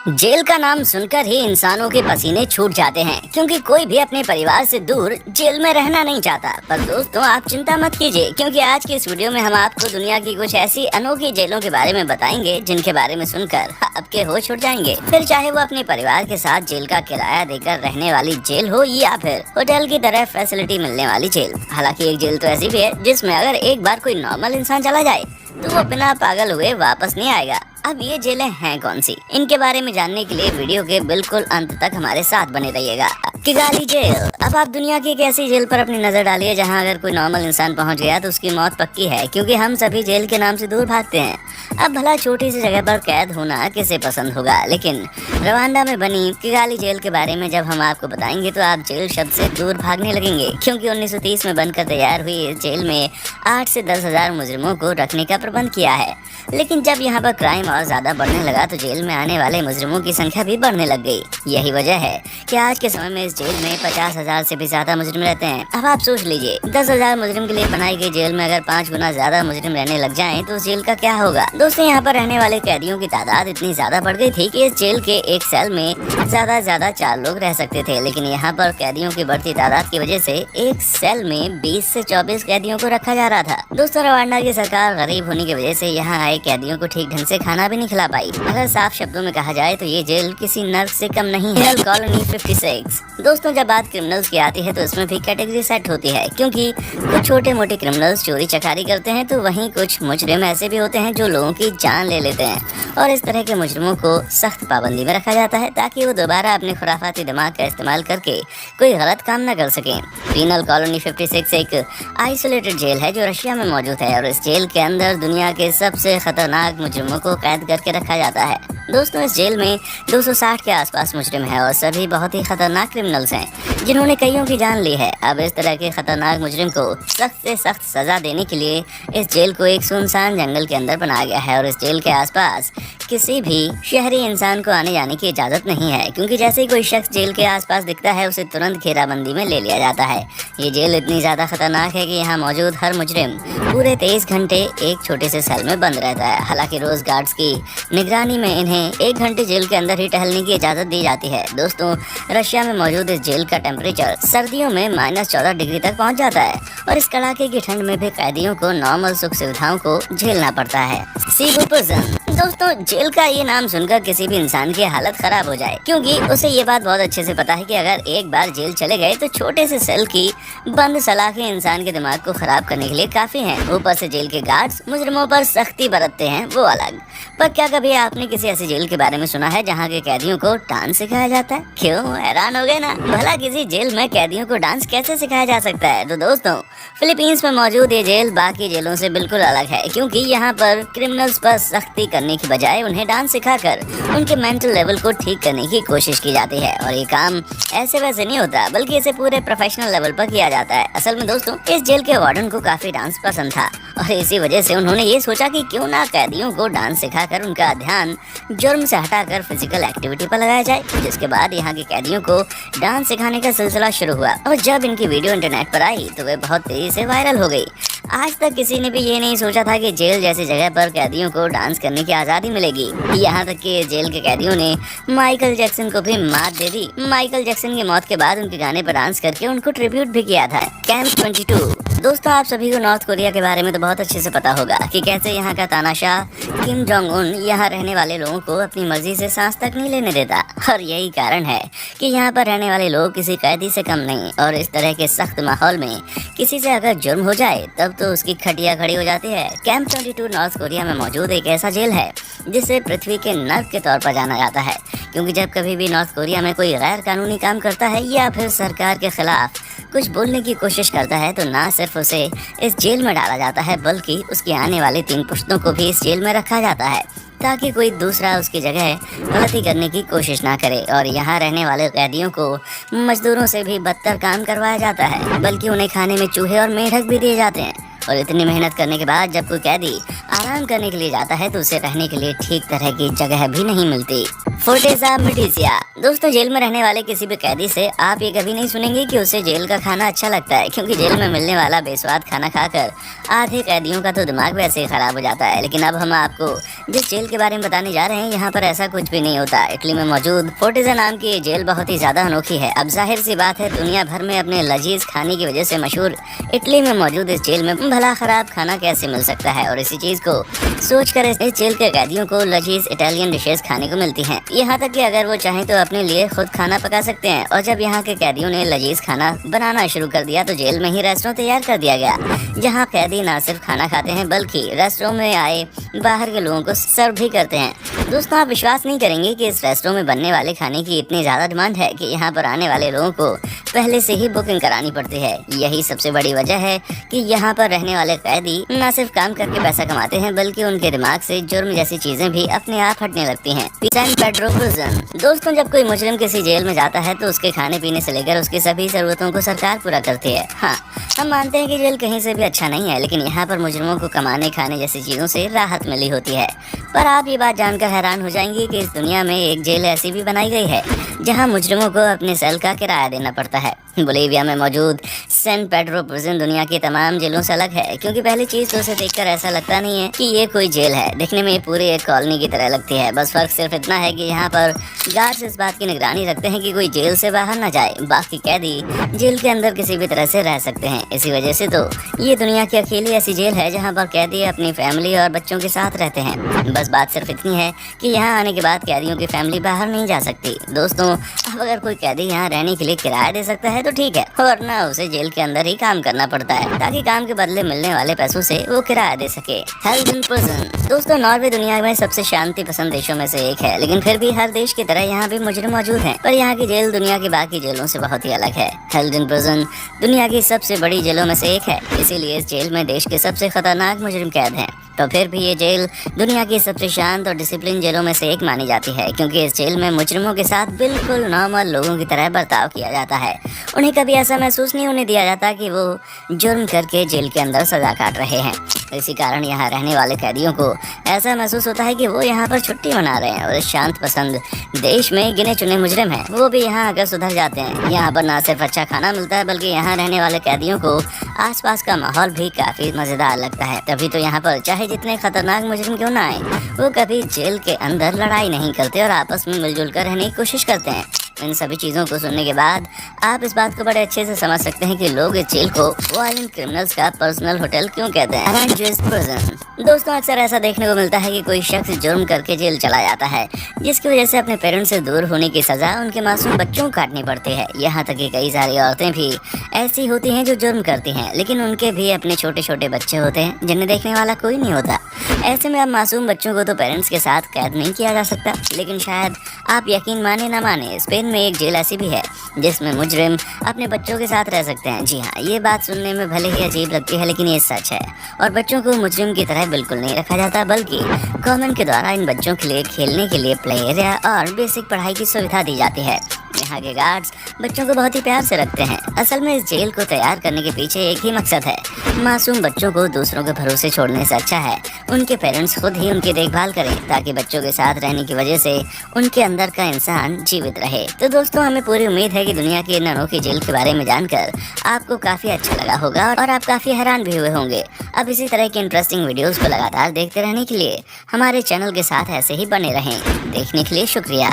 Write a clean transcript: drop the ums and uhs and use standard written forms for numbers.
Jail का नाम सुनकर ही इंसानों के पसीने छूट जाते हैं, क्योंकि कोई भी अपने परिवार से दूर जेल में रहना नहीं चाहता। पर दोस्तों, आप चिंता मत कीजिए, क्योंकि आज की इस वीडियो में हम आपको दुनिया की कुछ ऐसी अनोखी जेलों के बारे में बताएंगे जिनके बारे में सुनकर आपके होश उड़ जाएंगे। फिर चाहे वो अपने परिवार के साथ जेल का किराया देकर रहने वाली जेल हो या फिर होटल की तरह फैसिलिटी मिलने वाली जेल। हालांकि एक जेल तो ऐसी भी है जिसमें अगर एक बार कोई नॉर्मल इंसान चला जाए तो वो बिना पागल हुए वापस नहीं आएगा। अब ये जेलें हैं कौन सी, इनके बारे में जानने के लिए वीडियो के बिल्कुल अंत तक हमारे साथ बने रहिएगा। Kigali jail. अब आप दुनिया की एक ऐसी जेल पर अपनी नजर डालिए जहां अगर कोई नॉर्मल इंसान पहुंच गया तो उसकी मौत पक्की है, क्योंकि हम सभी जेल के नाम से दूर भागते हैं। अब भला छोटी सी जगह पर कैद होना किसे पसंद होगा, लेकिन रवांडा में बनी किगाली जेल के बारे में जब हम आपको बताएंगे तो आप जेल शब्द से दूर भागने लगेंगे, क्योंकि 1930 में बनकर तैयार हुई इस जेल में 8 से 10,000 मुजरिमों को रखने का प्रबंध किया है। लेकिन जब यहाँ पर क्राइम और ज्यादा बढ़ने लगा तो जेल में आने वाले मुजरिमों की संख्या भी बढ़ने लग गई। यही वजह है कि आज के समय में इस जेल में 50,000 से भी ज्यादा मुजरिम रहते हैं। अब आप सोच लीजिए, 10,000 मुजरिम के लिए बनाई गई जेल में अगर 5 गुना ज्यादा मुजरिम रहने लग जाएं तो उस जेल का क्या होगा। दोस्तों, यहाँ पर रहने वाले कैदियों की तादाद इतनी ज्यादा बढ़ गई थी कि इस जेल के एक सेल में ज्यादा 4 लोग रह सकते थे। लेकिन यहाँ पर कैदियों की बढ़ती तादाद की वजह से एक सेल में 20 से 24 कैदियों को रखा जा रहा था। दोस्तों, रवांडा की सरकार गरीब होने की वजह से यहाँ आए कैदियों को ठीक ढंग से खाना भी नहीं खिला पाई। अगर साफ शब्दों में कहा जाए तो ये जेल किसी नर्क से कम नहीं है। कॉलोनी 56। दोस्तों, जब बात क्रिमिनल्स की आती है तो इसमें भी कैटेगरी सेट होती है, क्योंकि कुछ छोटे मोटे क्रिमिनल्स चोरी चकारी करते हैं तो वहीं कुछ मुजरिम ऐसे भी होते हैं जो लोगों की जान ले लेते हैं। और इस तरह के मुजरिमों को सख्त पाबंदी में रखा जाता है ताकि वो दोबारा अपने खुराफाती दिमाग का इस्तेमाल करके कोई गलत काम न कर सकें। पीनल कॉलोनी 56 एक आइसोलेटेड जेल है जो रशिया में मौजूद है, और इस जेल के अंदर दुनिया के सबसे खतरनाक मुजरिमों को कैद करके रखा जाता है। दोस्तों, इस जेल में 260 के आसपास मुजरिम हैं और सभी बहुत ही खतरनाक क्रिमिनल्स हैं जिन्होंने कईयों की जान ली है। अब इस तरह के खतरनाक मुजरिम को सख्त से सख्त सजा देने के लिए इस जेल को एक सुनसान जंगल के अंदर बनाया गया है, और इस जेल के आसपास किसी भी शहरी इंसान को आने जाने की इजाजत नहीं है, क्योंकि जैसे ही कोई शख्स जेल के आसपास दिखता है उसे तुरंत घेराबंदी में ले लिया जाता है। ये जेल इतनी ज्यादा खतरनाक है कि यहाँ मौजूद हर मुजरिम पूरे 23 घंटे एक छोटे से सेल में बंद रहता है। हालांकि रोज गार्ड्स की निगरानी में इन्हें 1 घंटे जेल के अंदर ही टहलने की इजाजत दी जाती है। दोस्तों, रशिया में मौजूद इस जेल का टेम्परेचर सर्दियों में -14 डिग्री तक पहुंच जाता है, और इस कड़ाके की ठंड में भी कैदियों को नॉर्मल सुख सुविधाओं को झेलना पड़ता है। Cebu prison. दोस्तों, जेल का ये नाम सुनकर किसी भी इंसान की हालत खराब हो जाए, क्योंकि उसे ये बात बहुत अच्छे से पता है कि अगर एक बार जेल चले गए तो छोटे से सेल की बंद सलाखें इंसान के दिमाग को खराब करने के लिए काफी हैं। ऊपर से जेल के गार्ड्स मुजरिमों पर सख्ती बरतते हैं, वो अलग। पर क्या कभी आपने किसी ऐसी जेल के बारे में सुना है जहाँ के कैदियों को डांस सिखाया जाता है? क्यों, हैरान हो गए ना? भला किसी जेल में कैदियों को डांस कैसे सिखाया जा सकता है? तो दोस्तों, फिलीपींस में मौजूद ये जेल बाकी जेलों से बिल्कुल अलग है, क्योंकि यहाँ पर क्रिमिनल्स पर सख्ती करने की बजाय उन्हें डांस सिखाकर उनके मेंटल लेवल को ठीक करने की कोशिश की जाती है। और ये काम ऐसे वैसे नहीं होता, बल्कि इसे पूरे प्रोफेशनल लेवल पर किया जाता है। असल में दोस्तों, इस जेल के वार्डन को काफी डांस पसंद था, और इसी वजह से उन्होंने ये सोचा कि क्यों ना कैदियों को डांस सिखाकर उनका ध्यान जुर्म से हटाकर फिजिकल एक्टिविटी पर लगाया जाए। जिसके बाद यहाँ के कैदियों को डांस सिखाने का सिलसिला शुरू हुआ, और जब इनकी वीडियो इंटरनेट पर आई तो वे बहुत तेजी से वायरल हो गई। आज तक किसी ने भी ये नहीं सोचा था कि जेल जैसी जगह पर कैदियों को डांस करने की आज़ादी मिलेगी। यहाँ तक कि जेल के कैदियों ने माइकल जैक्सन को भी मात दे दी। माइकल जैक्सन की मौत के बाद उनके गाने पर डांस करके उनको ट्रिब्यूट भी किया था। कैंप 22। दोस्तों, आप सभी को नॉर्थ कोरिया के बारे में तो बहुत अच्छे से पता होगा कि कैसे यहाँ का तानाशाह किम जोंग उन यहाँ रहने वाले लोगों को अपनी मर्जी से सांस तक नहीं लेने देता, और यही कारण है कि यहाँ पर रहने वाले लोग किसी कैदी से कम नहीं। और इस तरह के सख्त माहौल में किसी से अगर जुर्म हो जाए तब तो उसकी खटिया खड़ी हो जाती है। कैंप 22 नॉर्थ कोरिया में मौजूद एक ऐसा जेल है जिसे पृथ्वी के नर्क के तौर पर जाना जाता है, क्योंकि जब कभी भी नॉर्थ कोरिया में कोई गैर कानूनी काम करता है या फिर सरकार के खिलाफ कुछ बोलने की कोशिश करता है तो ना सिर्फ उसे इस जेल में डाला जाता है, बल्कि उसकी आने वाली 3 पुश्तों को भी इस जेल में रखा जाता है, ताकि कोई दूसरा उसकी जगह गलती करने की कोशिश ना करे। और यहाँ रहने वाले कैदियों को मजदूरों से भी बदतर काम करवाया जाता है, बल्कि उन्हें खाने में चूहे और मेंढक भी दिए जाते हैं। और इतनी मेहनत करने के बाद जब कोई कैदी आराम करने के लिए जाता है तो उसे रहने के लिए ठीक तरह की जगह भी नहीं मिलती। फोर्टिज़ा मेडिसिया। दोस्तों, जेल में रहने वाले किसी भी कैदी से आप ये कभी नहीं सुनेंगे कि उसे जेल का खाना अच्छा लगता है, क्योंकि जेल में मिलने वाला बेस्वाद खाना खाकर आधे कैदियों का तो दिमाग वैसे ही खराब हो जाता है। लेकिन अब हम आपको जिस जेल के बारे में बताने जा रहे हैं, यहाँ पर ऐसा कुछ भी नहीं होता। इटली में मौजूद फोर्टिज़ा नाम की ये जेल बहुत ही ज्यादा अनोखी है। अब जाहिर सी बात है, दुनिया भर में अपने लजीज खाने की वजह से मशहूर इटली में मौजूद इस जेल में भला खराब खाना कैसे मिल सकता है, और इसी चीज को सोचकर इस जेल के कैदियों को लजीज इटालियन डिशेस खाने को मिलती हैं। यहाँ तक कि अगर वो चाहें तो अपने लिए खुद खाना पका सकते हैं। और जब यहाँ के कैदियों ने लजीज खाना बनाना शुरू कर दिया तो जेल में ही रेस्टोरेंट तैयार कर दिया गया, जहाँ कैदी न सिर्फ खाना खाते हैं बल्कि रेस्टोरेंट में आए बाहर के लोगों को सर्व भी करते हैं। दोस्तों, आप विश्वास नहीं करेंगे कि इस रेस्टोरेंट में बनने वाले खाने की इतनी ज्यादा डिमांड है कि यहाँ पर आने वाले लोगों को पहले से ही बुकिंग करानी पड़ती है। यही सबसे बड़ी वजह है कि यहाँ पर रहने वाले कैदी न सिर्फ काम करके पैसा कमाते हैं बल्कि उनके दिमाग से जुर्म जैसी चीजें भी अपने आप हटने लगती हैं। San Pedro prison. दोस्तों, जब कोई मुजरिम किसी जेल में जाता है तो उसके खाने पीने से लेकर उसकी सभी जरूरतों को सरकार पूरा करती है। हाँ, हम मानते हैं कि जेल कहीं से भी अच्छा नहीं है, लेकिन यहाँ पर मुजरिमों को कमाने खाने जैसी चीजों से राहत मिली होती है। पर आप ये बात जानकर हैरान हो जाएंगे कि इस दुनिया में एक जेल ऐसी भी बनाई गई है जहाँ मुजरिमों को अपने सेल का किराया देना पड़ता है। बोलीविया में मौजूद सैन पेड्रो प्रिजन दुनिया की तमाम जेलों से अलग है, क्योंकि पहली चीज तो उसे देखकर ऐसा लगता नहीं है कि ये कोई जेल है। दिखने में ये पूरी एक कॉलोनी की तरह लगती है। बस फर्क सिर्फ इतना है कि यहाँ पर गार्ड्स इस बात की निगरानी रखते हैं कि कोई जेल से बाहर न जाए, बाकी कैदी जेल के अंदर किसी भी तरह से रह सकते हैं। इसी वजह से तो ये दुनिया की अकेली ऐसी जेल है जहाँ पर कैदी अपनी फैमिली और बच्चों के साथ रहते हैं। बस बात सिर्फ इतनी है कि यहाँ आने के बाद कैदियों की फैमिली बाहर नहीं जा सकती। दोस्तों, अब अगर कोई कैदी यहाँ रहने के लिए किराया दे सकता है तो ठीक है, वरना उसे जेल के अंदर ही काम करना पड़ता है ताकि काम के बदले मिलने वाले पैसों से वो किराया दे सके। हेल्जन प्रिजन। दोस्तों, नॉर्वे दुनिया में सबसे शांति पसंद देशों में से एक है, लेकिन फिर भी हर देश की तरह यहाँ भी मुजरिम मौजूद हैं। पर यहाँ की जेल दुनिया की बाकी जेलों से बहुत ही अलग है। हेल्जन प्रिजन दुनिया की सबसे बड़ी जेलों में से एक है, इसीलिए इस जेल में देश के सबसे खतरनाक मुजरिम कैद हैं। तो फिर भी ये जेल दुनिया की सबसे शांत और डिसिप्लिन जेलों में से एक मानी जाती है, क्योंकि इस जेल में मुजरिमों के साथ बिल्कुल नॉर्मल लोगों की तरह बर्ताव किया जाता है। उन्हें कभी ऐसा महसूस नहीं होने दिया जाता कि वो जुर्म करके जेल के अंदर सजा काट रहे हैं। इसी कारण यहाँ रहने वाले कैदियों को ऐसा महसूस होता है कि वो यहाँ पर छुट्टी मना रहे हैं, और इस शांत पसंद देश में गिने चुने मुजरिम हैं वो भी यहाँ आकर सुधर जाते हैं। यहाँ पर न सिर्फ अच्छा खाना मिलता है बल्कि यहाँ रहने वाले कैदियों को आसपास का माहौल भी काफी मजेदार लगता है। तभी तो यहाँ पर चाहे जितने खतरनाक मुजरिम क्यों ना आए, वो कभी जेल के अंदर लड़ाई नहीं करते और आपस में मिलजुल कर रहने की कोशिश करते हैं। इन सभी चीज़ों को सुनने के बाद आप इस बात को बड़े अच्छे से समझ सकते हैं कि लोग इस जेल को वायलेंट क्रिमिनल्स का पर्सनल होटल क्यों कहते हैं। Arranged prison. दोस्तों, अक्सर ऐसा देखने को मिलता है कि कोई शख्स जुर्म करके जेल चला जाता है, जिसकी वजह से अपने पेरेंट्स से दूर होने की सजा उनके मासूम बच्चों को काटनी पड़ती है। यहाँ तक कि कई सारी औरतें भी ऐसी होती हैं जो जुर्म करती हैं, लेकिन उनके भी अपने छोटे छोटे बच्चे होते हैं जिन्हें देखने वाला कोई नहीं होता। ऐसे में अब मासूम बच्चों को तो पेरेंट्स के साथ कैद नहीं किया जा सकता, लेकिन शायद आप यकीन माने ना माने, स्पेन में एक जेल ऐसी भी है जिसमें मुजरिम अपने बच्चों के साथ रह सकते हैं। जी हाँ, ये बात सुनने में भले ही अजीब लगती है, लेकिन ये सच है। और बच्चों को मुजरिम की तरह बिल्कुल नहीं रखा जाता, बल्कि गवर्नमेंट के द्वारा इन बच्चों के लिए खेलने के लिए प्ले एरिया और बेसिक पढ़ाई की सुविधा दी जाती है। यहाँ के गार्ड्स बच्चों को बहुत ही प्यार से रखते हैं। असल में इस जेल को तैयार करने के पीछे एक ही मकसद है, मासूम बच्चों को दूसरों के भरोसे छोड़ने से अच्छा है उनके पेरेंट्स खुद ही उनकी देखभाल करें, ताकि बच्चों के साथ रहने की वजह से उनके अंदर का इंसान जीवित रहे। तो दोस्तों, हमें पूरी उम्मीद है कि दुनिया की इन अनोखी जेल के बारे में जानकर आपको काफी अच्छा लगा होगा और आप काफी हैरान भी हुए होंगे। अब इसी तरह की इंटरेस्टिंग वीडियोस को लगातार देखते रहने के लिए हमारे चैनल के साथ ऐसे ही बने रहें। देखने के लिए शुक्रिया।